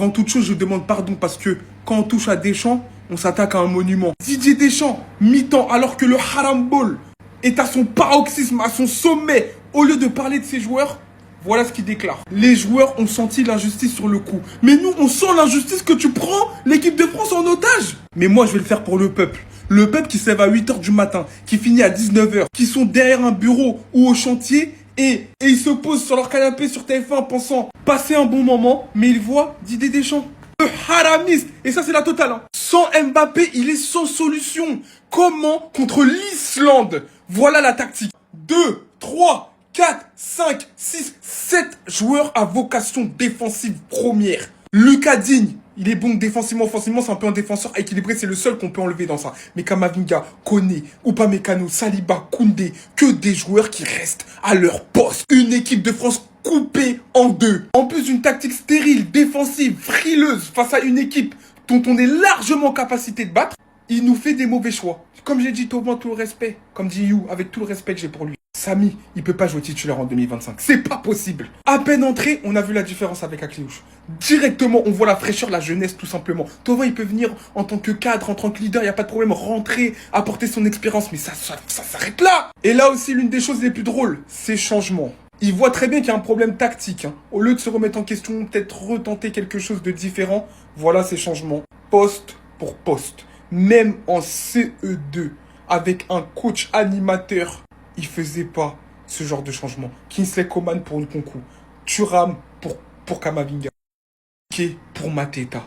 Avant toute chose, je demande pardon parce que quand on touche à Deschamps, on s'attaque à un monument. Didier Deschamps, mi-temps, alors que le haram ball est à son paroxysme, à son sommet, au lieu de parler de ses joueurs, voilà ce qu'il déclare. Les joueurs ont senti l'injustice sur le coup. Mais nous, on sent l'injustice que tu prends l'équipe de France en otage. Mais moi, je vais le faire pour le peuple. Le peuple qui se lève à 8h du matin, qui finit à 19h, qui sont derrière un bureau ou au chantier et ils se posent sur leur canapé sur TF1 pensant passer un bon moment, mais ils voient Didier Deschamps. Le haramiste. Et ça, c'est la totale. Hein. Sans Mbappé, il est sans solution. Comment contre l'Islande? Voilà la tactique. 2, 3, 4, 5, 6, 7 joueurs à vocation défensive première. Lucas Digne, il est bon défensivement, offensivement, c'est un peu un défenseur équilibré, c'est le seul qu'on peut enlever dans ça. Mais Kamavinga, Koné, Upamecano, Saliba, Koundé, que des joueurs qui restent à leur poste. Une équipe de France coupée en deux. En plus d'une tactique stérile, défensive, frileuse face à une équipe dont on est largement en capacité de battre, il nous fait des mauvais choix. Comme j'ai dit, Thauvin, tout le respect. Comme dit You, avec tout le respect que j'ai pour lui. Samy, il peut pas jouer titulaire en 2025. C'est pas possible. À peine entré, on a vu la différence avec Akliouche. Directement, on voit la fraîcheur, la jeunesse, tout simplement. Thauvin, il peut venir en tant que cadre, en tant que leader, il n'y a pas de problème, rentrer, apporter son expérience. Mais ça s'arrête là. Et là aussi, l'une des choses les plus drôles, c'est changement. Il voit très bien qu'il y a un problème tactique. Hein. Au lieu de se remettre en question, peut-être retenter quelque chose de différent, voilà ces changements. Poste pour poste. Même en CE2, avec un coach animateur, il faisait pas ce genre de changement. Kingsley Coman pour Nkunku, Thuram pour Kamavinga, Piqué pour Mateta.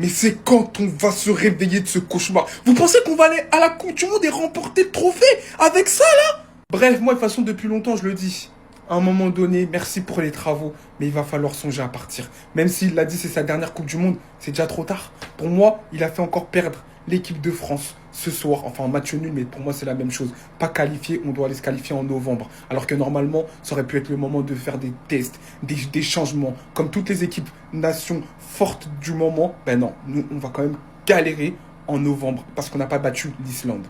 Mais c'est quand on va se réveiller de ce cauchemar. Vous pensez qu'on va aller à la Coupe du Monde et remporter le trophée avec ça là? Bref, moi de toute façon depuis longtemps je le dis. À un moment donné, merci pour les travaux, mais il va falloir songer à partir. Même s'il l'a dit, c'est sa dernière Coupe du Monde, c'est déjà trop tard. Pour moi, il a fait encore perdre l'équipe de France ce soir. Enfin, un match nul, mais pour moi, c'est la même chose. Pas qualifié, on doit aller se qualifier en novembre. Alors que normalement, ça aurait pu être le moment de faire des tests, des changements. Comme toutes les équipes nations fortes du moment, ben non, nous, on va quand même galérer en novembre parce qu'on n'a pas battu l'Islande.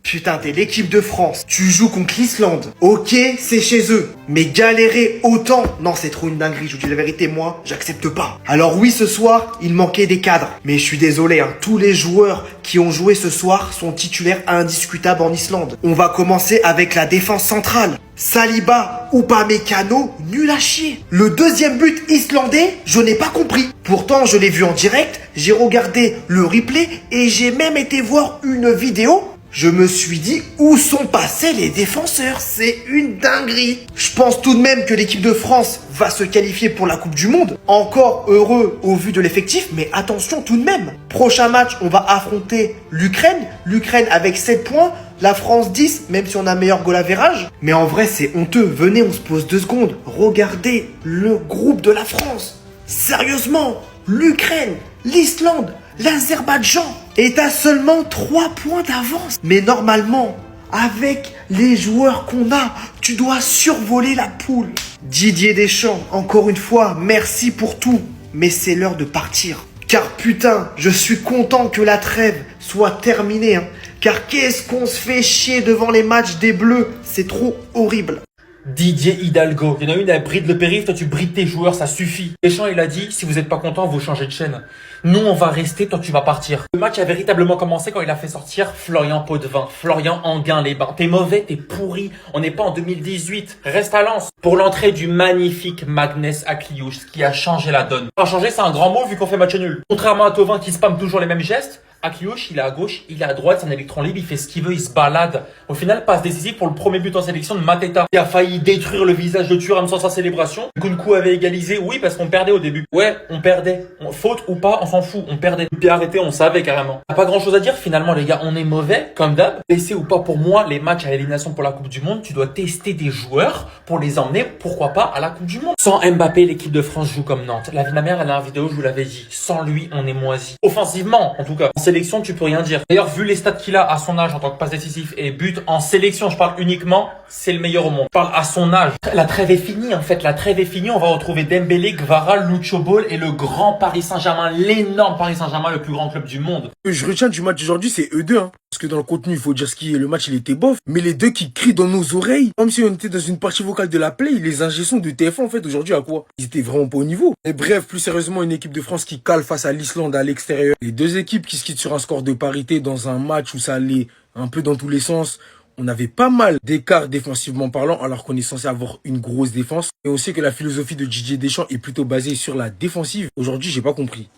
Putain, t'es l'équipe de France. Tu joues contre l'Islande. Ok, c'est chez eux. Mais galérer autant, non, c'est trop une dinguerie. Je vous dis la vérité, moi, j'accepte pas. Alors oui, ce soir, il manquait des cadres. Mais je suis désolé, hein, tous les joueurs qui ont joué ce soir sont titulaires indiscutables en Islande. On va commencer avec la défense centrale. Saliba, Upamecano, nul à chier. Le deuxième but islandais, je n'ai pas compris. Pourtant, je l'ai vu en direct, j'ai regardé le replay et j'ai même été voir une vidéo. Je me suis dit, où sont passés les défenseurs? C'est une dinguerie. Je pense tout de même que l'équipe de France va se qualifier pour la Coupe du Monde. Encore heureux au vu de l'effectif, mais attention tout de même. Prochain match, on va affronter l'Ukraine. L'Ukraine avec 7 points. La France 10, même si on a meilleur goal average. Mais en vrai, c'est honteux. Venez, on se pose 2 secondes. Regardez le groupe de la France. Sérieusement, l'Ukraine, l'Islande, l'Azerbaïdjan est à seulement 3 points d'avance. Mais normalement, avec les joueurs qu'on a, tu dois survoler la poule. Didier Deschamps, encore une fois, merci pour tout. Mais c'est l'heure de partir. Car putain, je suis content que la trêve soit terminée. Hein. Car qu'est-ce qu'on se fait chier devant les matchs des Bleus. C'est trop horrible. Didier Hidalgo, il y en a une, elle bride le périph', toi tu brides tes joueurs, ça suffit. Deschamps, il a dit, si vous n'êtes pas content, vous changez de chaîne. Nous, on va rester, toi tu vas partir. Le match a véritablement commencé quand il a fait sortir Florian Potvin, Florian Anguin-les-Bains. T'es mauvais, t'es pourri, on n'est pas en 2018, reste à Lens. Pour l'entrée du magnifique Magnus Akliouche, ce qui a changé la donne. Pas changer, c'est un grand mot vu qu'on fait match nul. Contrairement à Thauvin qui spamme toujours les mêmes gestes, Akliouche, il est à gauche, il est à droite, c'est un électron libre, il fait ce qu'il veut, il se balade. Au final, passe décisif pour le premier but en sélection de Mateta. Il a failli détruire le visage de Thuram sans sa célébration. Nkunku avait égalisé, oui, parce qu'on perdait au début. Ouais, on perdait. Faute ou pas, on s'en fout, on perdait. Puis arrêté, on savait carrément. Pas grand chose à dire finalement, les gars, on est mauvais, comme d'hab. Laissez ou pas pour moi, les matchs à l'élimination pour la Coupe du Monde, tu dois tester des joueurs pour les emmener, pourquoi pas, à la Coupe du Monde. Sans Mbappé, l'équipe de France joue comme Nantes. La vie de ma mère, elle a une vidéo, je vous l'avais dit. Sans lui, on est moisi. Offensivement, en tout cas. En sélection, tu peux rien dire. D'ailleurs, vu les stats qu'il a à son âge en tant que passe décisif et but en sélection, je parle uniquement, c'est le meilleur au monde. Je parle à son âge. La trêve est finie, en fait. La trêve est finie. On va retrouver Dembélé, Gvara, Lucho Ball et le grand Paris Saint-Germain, l'énorme Paris Saint-Germain, le plus grand club du monde. Je retiens du match d'aujourd'hui, c'est eux deux. Hein. Parce que dans le contenu, il faut dire ce qui est. Le match, il était bof. Mais les deux qui crient dans nos oreilles, comme si on était dans une partie vocale de la Play, les ingé-sons de TF1, en fait, aujourd'hui, à quoi? Ils étaient vraiment pas au niveau. Et bref, plus sérieusement, une équipe de France qui cale face à l'Islande à l'extérieur. Les deux équipes qui se quittent sur un score de parité dans un match où ça allait un peu dans tous les sens. On avait pas mal d'écart défensivement parlant, alors qu'on est censé avoir une grosse défense. Et on sait que la philosophie de Didier Deschamps est plutôt basée sur la défensive. Aujourd'hui, j'ai pas compris.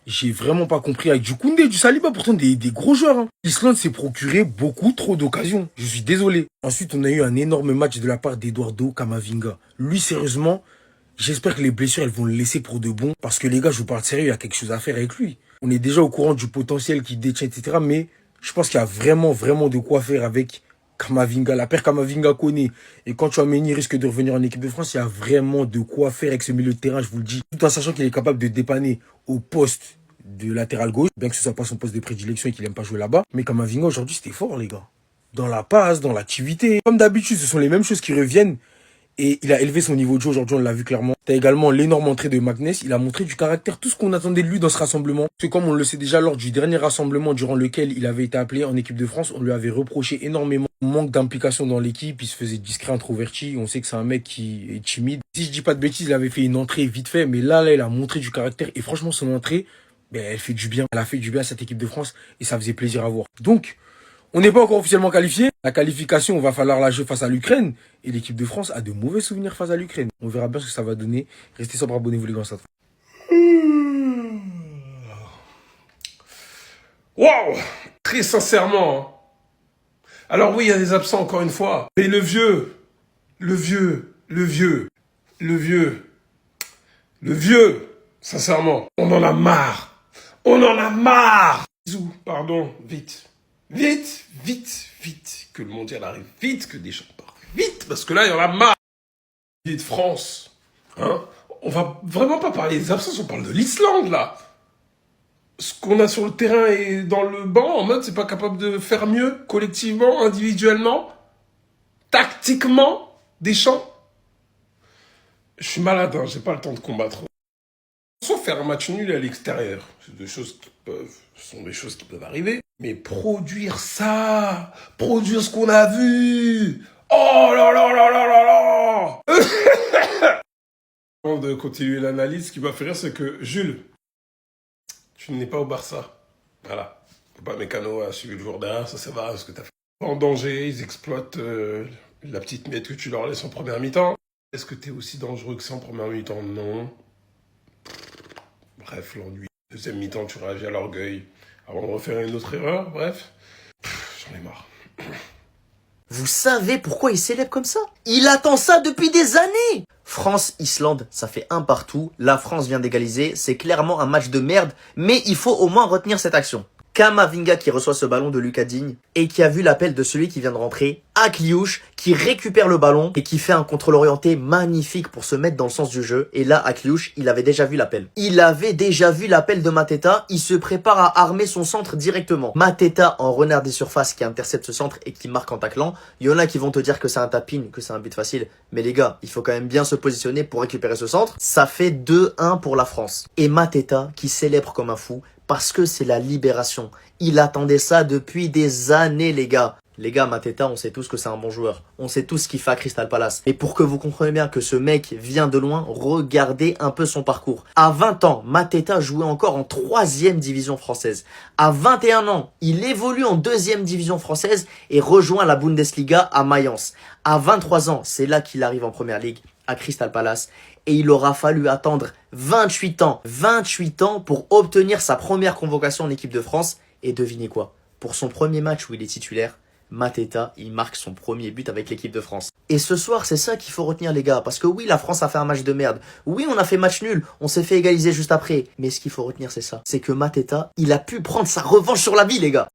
J'ai vraiment pas compris. Avec du Koundé, du Saliba, pourtant des gros joueurs. Hein. L'Islande s'est procuré beaucoup trop d'occasions. Je suis désolé. Ensuite, on a eu un énorme match de la part d'Eduardo Camavinga. Lui, sérieusement, j'espère que les blessures, elles vont le laisser pour de bon. Parce que les gars, je vous parle sérieux, il y a quelque chose à faire avec lui. On est déjà au courant du potentiel qu'il détient, etc. Mais je pense qu'il y a vraiment de quoi faire avec Camavinga, la paire Camavinga connaît. Et quand Tchouaméni risque de revenir en équipe de France, il y a vraiment de quoi faire avec ce milieu de terrain, je vous le dis. Tout en sachant qu'il est capable de dépanner au poste de latéral gauche, bien que ce soit pas son poste de prédilection et qu'il aime pas jouer là-bas. Mais Camavinga, aujourd'hui, c'était fort, les gars. Dans la passe, dans l'activité. Comme d'habitude, ce sont les mêmes choses qui reviennent. Et il a élevé son niveau de jeu aujourd'hui, on l'a vu clairement. T'as également l'énorme entrée de Magnès. Il a montré du caractère, tout ce qu'on attendait de lui dans ce rassemblement. Parce que comme on le sait déjà lors du dernier rassemblement durant lequel il avait été appelé en équipe de France, on lui avait reproché énormément manque d'implication dans l'équipe. Il se faisait discret, introverti. On sait que c'est un mec qui est timide. Si je dis pas de bêtises, il avait fait une entrée vite fait. Mais là, il a montré du caractère. Et franchement, son entrée, elle fait du bien. Elle a fait du bien à cette équipe de France. Et ça faisait plaisir à voir. Donc, on n'est pas encore officiellement qualifié. La qualification, on va falloir la jouer face à l'Ukraine. Et l'équipe de France a de mauvais souvenirs face à l'Ukraine. On verra bien ce que ça va donner. Restez sobre, abonnez-vous les gars. Waouh! Très sincèrement. Hein. Alors oui, il y a des absents encore une fois. Mais le vieux, sincèrement, on en a marre. On en a marre. Bisous, pardon, vite. Vite, que le mondial arrive vite, que Deschamps part vite, parce que là, il y en a marre. De France, hein, on va vraiment pas parler des absences, on parle de l'Islande, là. Ce qu'on a sur le terrain et dans le banc, en mode, c'est pas capable de faire mieux, collectivement, individuellement, tactiquement, Deschamps. Je suis malade, hein, j'ai pas le temps de combattre. Sauf faire un match nul à l'extérieur, c'est des choses qui sont des choses qui peuvent arriver. Mais produire ça, produire ce qu'on a vu. Oh là là là là là là. Avant de continuer l'analyse, ce qui m'a fait rire, c'est que Jules, tu n'es pas au Barça. Voilà. Faut pas mécano à suivre le jour derrière, ça va, ce que t'as fait. En danger, ils exploitent la petite miette que tu leur laisses en première mi-temps. Est-ce que t'es aussi dangereux que ça en première mi-temps? Non. Bref, l'ennui. Deuxième mi-temps, tu réagis à l'orgueil. Avant de refaire une autre erreur, bref. J'en ai marre. Vous savez pourquoi il célèbre comme ça? Il attend ça depuis des années. France-Islande, ça fait 1 partout. La France vient d'égaliser. C'est clairement un match de merde. Mais il faut au moins retenir cette action. Camavinga qui reçoit ce ballon de Lucas Digne et qui a vu l'appel de celui qui vient de rentrer, Akliouche, qui récupère le ballon et qui fait un contrôle orienté magnifique pour se mettre dans le sens du jeu. Et là, Akliouche, il avait déjà vu l'appel. Il avait déjà vu l'appel de Mateta. Il se prépare à armer son centre directement. Mateta en renard des surfaces qui intercepte ce centre et qui marque en taclant. Il y en a qui vont te dire que c'est un tapin, que c'est un but facile. Mais les gars, il faut quand même bien se positionner pour récupérer ce centre. Ça fait 2-1 pour la France. Et Mateta qui célèbre comme un fou. Parce que c'est la libération. Il attendait ça depuis des années, les gars. Les gars, Mateta, on sait tous que c'est un bon joueur. On sait tous ce qu'il fait à Crystal Palace. Et pour que vous compreniez bien que ce mec vient de loin, regardez un peu son parcours. À 20 ans, Mateta jouait encore en 3e division française. À 21 ans, il évolue en 2e division française et rejoint la Bundesliga à Mayence. À 23 ans, c'est là qu'il arrive en Première Ligue, à Crystal Palace. Et il aura fallu attendre 28 ans pour obtenir sa première convocation en équipe de France. Et devinez quoi? Pour son premier match où il est titulaire, Mateta, il marque son premier but avec l'équipe de France. Et ce soir, c'est ça qu'il faut retenir, les gars. Parce que oui, la France a fait un match de merde. Oui, on a fait match nul. On s'est fait égaliser juste après. Mais ce qu'il faut retenir, c'est ça. C'est que Mateta, il a pu prendre sa revanche sur la vie, les gars.